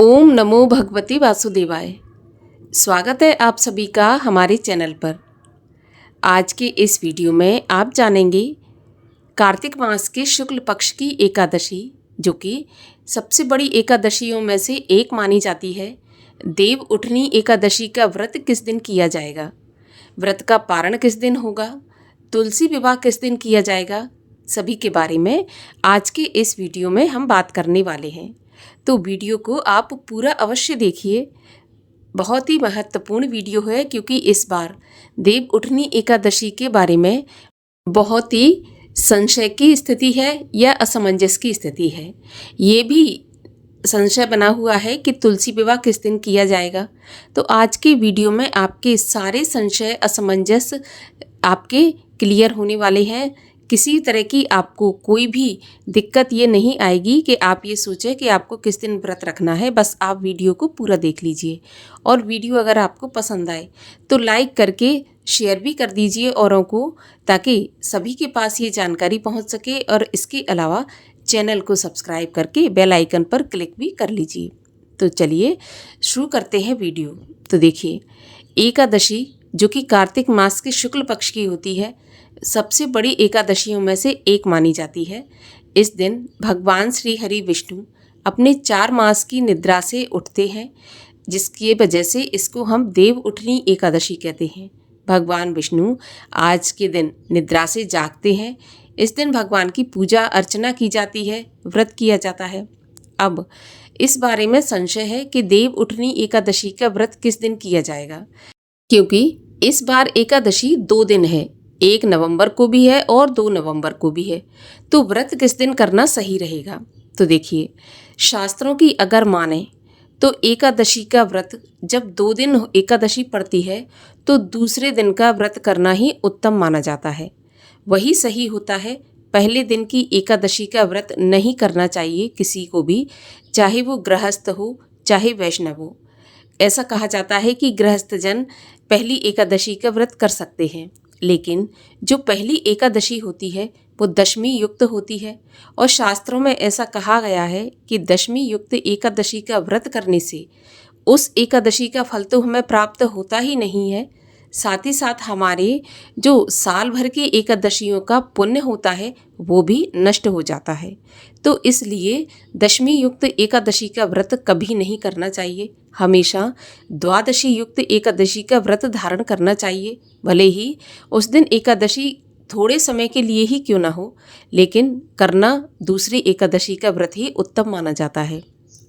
ओम नमो भगवती वासुदेवाय। स्वागत है आप सभी का हमारे चैनल पर। आज के इस वीडियो में आप जानेंगे कार्तिक मास के शुक्ल पक्ष की एकादशी, जो कि सबसे बड़ी एकादशियों में से एक मानी जाती है। देव उठनी एकादशी का व्रत किस दिन किया जाएगा, व्रत का पारण किस दिन होगा, तुलसी विवाह किस दिन किया जाएगा, सभी के बारे में आज के इस वीडियो में हम बात करने वाले हैं। तो वीडियो को आप पूरा अवश्य देखिए। बहुत ही महत्वपूर्ण वीडियो है, क्योंकि इस बार देव उठनी एकादशी के बारे में बहुत ही संशय की स्थिति है या असमंजस की स्थिति है। ये भी संशय बना हुआ है कि तुलसी विवाह किस दिन किया जाएगा। तो आज के वीडियो में आपके सारे संशय असमंजस आपके क्लियर होने वाले हैं। किसी तरह की आपको कोई भी दिक्कत ये नहीं आएगी कि आप ये सोचें कि आपको किस दिन व्रत रखना है। बस आप वीडियो को पूरा देख लीजिए, और वीडियो अगर आपको पसंद आए तो लाइक करके शेयर भी कर दीजिए औरों को, ताकि सभी के पास ये जानकारी पहुंच सके। और इसके अलावा चैनल को सब्सक्राइब करके बेल आइकन पर क्लिक भी कर लीजिए। तो चलिए शुरू करते हैं वीडियो। तो देखिए, एकादशी जो कि कार्तिक मास के शुक्ल पक्ष की होती है, सबसे बड़ी एकादशियों में से एक मानी जाती है। इस दिन भगवान श्री हरि विष्णु अपने 4 मास की निद्रा से उठते हैं, जिसकी वजह से इसको हम देव उठनी एकादशी कहते हैं। भगवान विष्णु आज के दिन निद्रा से जागते हैं। इस दिन भगवान की पूजा अर्चना की जाती है, व्रत किया जाता है। अब इस बारे में संशय है कि देव उठनी एकादशी का व्रत किस दिन किया जाएगा, क्योंकि इस बार एकादशी 2 दिन है, 1 नवंबर को भी है और 2 नवंबर को भी है। तो व्रत किस दिन करना सही रहेगा? तो देखिए, शास्त्रों की अगर माने तो एकादशी का व्रत जब 2 दिन एकादशी पड़ती है तो दूसरे दिन का व्रत करना ही उत्तम माना जाता है, वही सही होता है। पहले दिन की एकादशी का व्रत नहीं करना चाहिए किसी को भी, चाहे वो गृहस्थ हो चाहे वैष्णव हो। ऐसा कहा जाता है कि गृहस्थ जन पहली एकादशी का व्रत कर सकते हैं, लेकिन जो पहली एकादशी होती है वो दशमी युक्त होती है। और शास्त्रों में ऐसा कहा गया है कि दशमी युक्त एकादशी का व्रत करने से उस एकादशी का फल तो हमें प्राप्त होता ही नहीं है, साथ ही साथ हमारे जो साल भर की एकादशियों का पुण्य होता है वो भी नष्ट हो जाता है। तो इसलिए दशमी युक्त एकादशी का व्रत कभी नहीं करना चाहिए। हमेशा द्वादशी युक्त एकादशी का व्रत धारण करना चाहिए। भले ही उस दिन एकादशी थोड़े समय के लिए ही क्यों ना हो, लेकिन करना दूसरी एकादशी का व्रत ही उत्तम माना जाता है।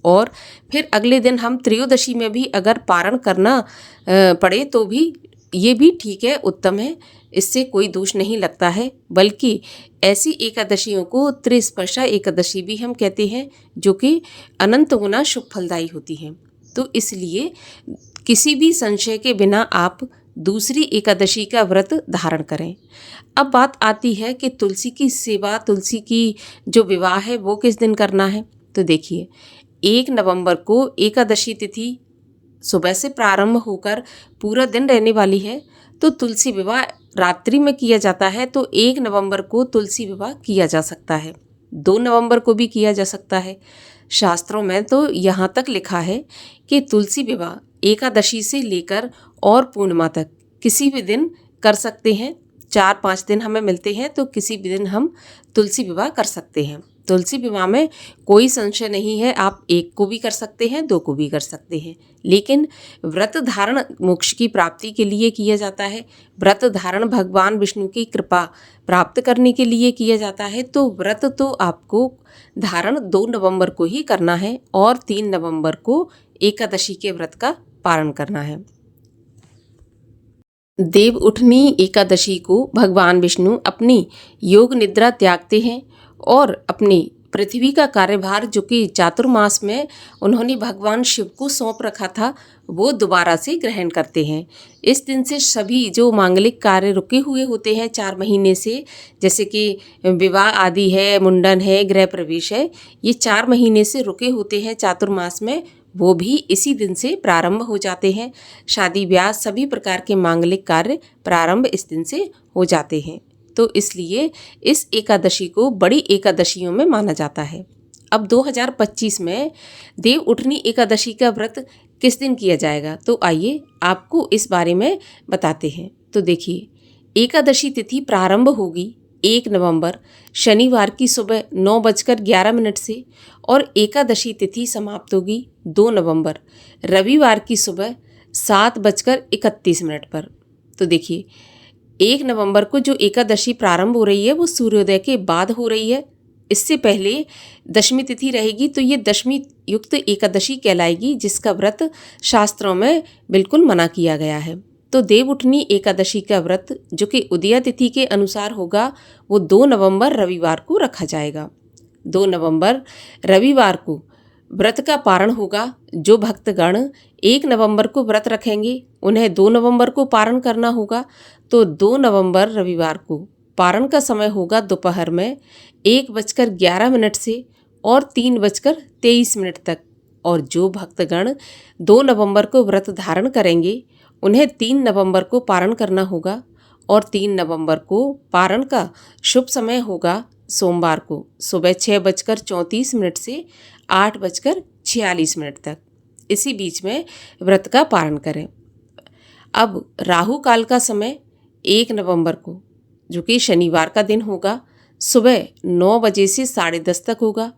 और फिर अगले दिन हम त्रयोदशी में भी अगर पारण करना पड़े तो भी ये भी ठीक है, उत्तम है, इससे कोई दोष नहीं लगता है। बल्कि ऐसी एकादशियों को त्रिस्पर्शा एकादशी भी हम कहते हैं, जो कि अनंत गुना शुभ फलदायी होती हैं। तो इसलिए किसी भी संशय के बिना आप दूसरी एकादशी का व्रत धारण करें। अब बात आती है कि तुलसी की सेवा, तुलसी की जो विवाह है वो किस दिन करना है। तो देखिए, 1 नवंबर को एकादशी तिथि सुबह से प्रारंभ होकर पूरा दिन रहने वाली है। तो तुलसी विवाह रात्रि में किया जाता है। तो 1 नवंबर को तुलसी विवाह किया जा सकता है, 2 नवंबर को भी किया जा सकता है। शास्त्रों में तो यहाँ तक लिखा है कि तुलसी विवाह एकादशी से लेकर और पूर्णिमा तक किसी भी दिन कर सकते हैं। 4-5 दिन हमें मिलते हैं, तो किसी भी दिन हम तुलसी विवाह कर सकते हैं। तुलसी विवाह में कोई संशय नहीं है, आप 1 को भी कर सकते हैं, 2 को भी कर सकते हैं। लेकिन व्रत धारण मोक्ष की प्राप्ति के लिए किया जाता है। व्रत धारण भगवान विष्णु की कृपा प्राप्त करने के लिए किया जाता है। तो व्रत तो आपको धारण 2 नवंबर को ही करना है और 3 नवंबर को एकादशी के व्रत का पारण करना है। देव उठनी एकादशी को भगवान विष्णु अपनी योग निद्रा त्यागते हैं और अपनी पृथ्वी का कार्यभार, जो कि चातुर्मास में उन्होंने भगवान शिव को सौंप रखा था, वो दोबारा से ग्रहण करते हैं। इस दिन से सभी जो मांगलिक कार्य रुके हुए होते हैं 4 महीने से, जैसे कि विवाह आदि है, मुंडन है, गृह प्रवेश है, ये 4 महीने से रुके होते हैं चातुर्मास में, वो भी इसी दिन से प्रारंभ हो जाते हैं। शादी ब्याह सभी प्रकार के मांगलिक कार्य प्रारंभ इस दिन से हो जाते हैं। तो इसलिए इस एकादशी को बड़ी एकादशियों में माना जाता है। अब 2025 में देव उठनी एकादशी का व्रत किस दिन किया जाएगा, तो आइए आपको इस बारे में बताते हैं। तो देखिए, एकादशी तिथि प्रारंभ होगी 1 नवंबर शनिवार की सुबह 9:11 से और एकादशी तिथि समाप्त होगी 2 नवंबर रविवार की सुबह 7:31 पर। तो देखिए, 1 नवंबर को जो एकादशी प्रारंभ हो रही है वो सूर्योदय के बाद हो रही है। इससे पहले दशमी तिथि रहेगी, तो ये दशमी युक्त एकादशी कहलाएगी, जिसका व्रत शास्त्रों में बिल्कुल मना किया गया है। तो देव उठनी एकादशी का व्रत जो कि उदया तिथि के अनुसार होगा वो 2 नवंबर रविवार को रखा जाएगा। 2 नवंबर रविवार को व्रत का पारण होगा। जो भक्तगण 1 नवंबर को व्रत रखेंगे उन्हें 2 नवंबर को पारण करना होगा। तो 2 नवंबर रविवार को पारण का समय होगा दोपहर में 1:11 से और 3:23 तक। और जो भक्तगण 2 नवंबर को व्रत धारण करेंगे उन्हें 3 नवंबर को पारण करना होगा। और 3 नवंबर को पारण का शुभ समय होगा सोमवार को सुबह 6:34 से 8:46 तक। इसी बीच में व्रत का पारण करें। अब राहु काल का समय 1 नवंबर को जो कि शनिवार का दिन होगा सुबह 9 बजे से 10:30 तक होगा।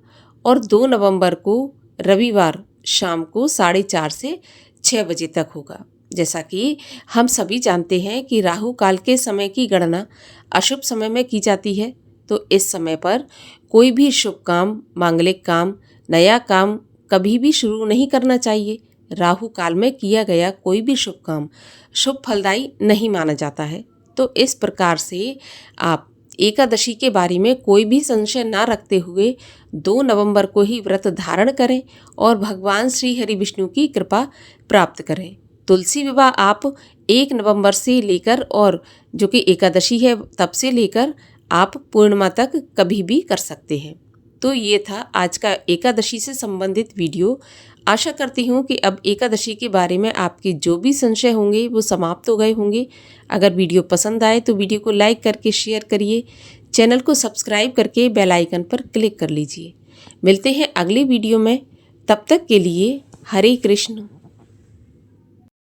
और 2 नवंबर को रविवार शाम को 4:30 से 6 बजे तक होगा। जैसा कि हम सभी जानते हैं कि राहु काल के समय की गणना अशुभ समय में की जाती है। तो इस समय पर कोई भी शुभ काम, मांगलिक काम, नया काम कभी भी शुरू नहीं करना चाहिए। राहु काल में किया गया कोई भी शुभ काम शुभ फलदायी नहीं माना जाता है। तो इस प्रकार से आप एकादशी के बारे में कोई भी संशय ना रखते हुए 2 नवंबर को ही व्रत धारण करें और भगवान श्री हरि विष्णु की कृपा प्राप्त करें। तुलसी विवाह आप 1 नवंबर से लेकर और जो कि एकादशी है तब से लेकर आप पूर्णिमा तक कभी भी कर सकते हैं। तो ये था आज का एकादशी से संबंधित वीडियो। आशा करती हूँ कि अब एकादशी के बारे में आपके जो भी संशय होंगे वो समाप्त हो गए होंगे। अगर वीडियो पसंद आए तो वीडियो को लाइक करके शेयर करिए, चैनल को सब्सक्राइब करके बेल आइकन पर क्लिक कर लीजिए। मिलते हैं अगले वीडियो में, तब तक के लिए हरे कृष्ण।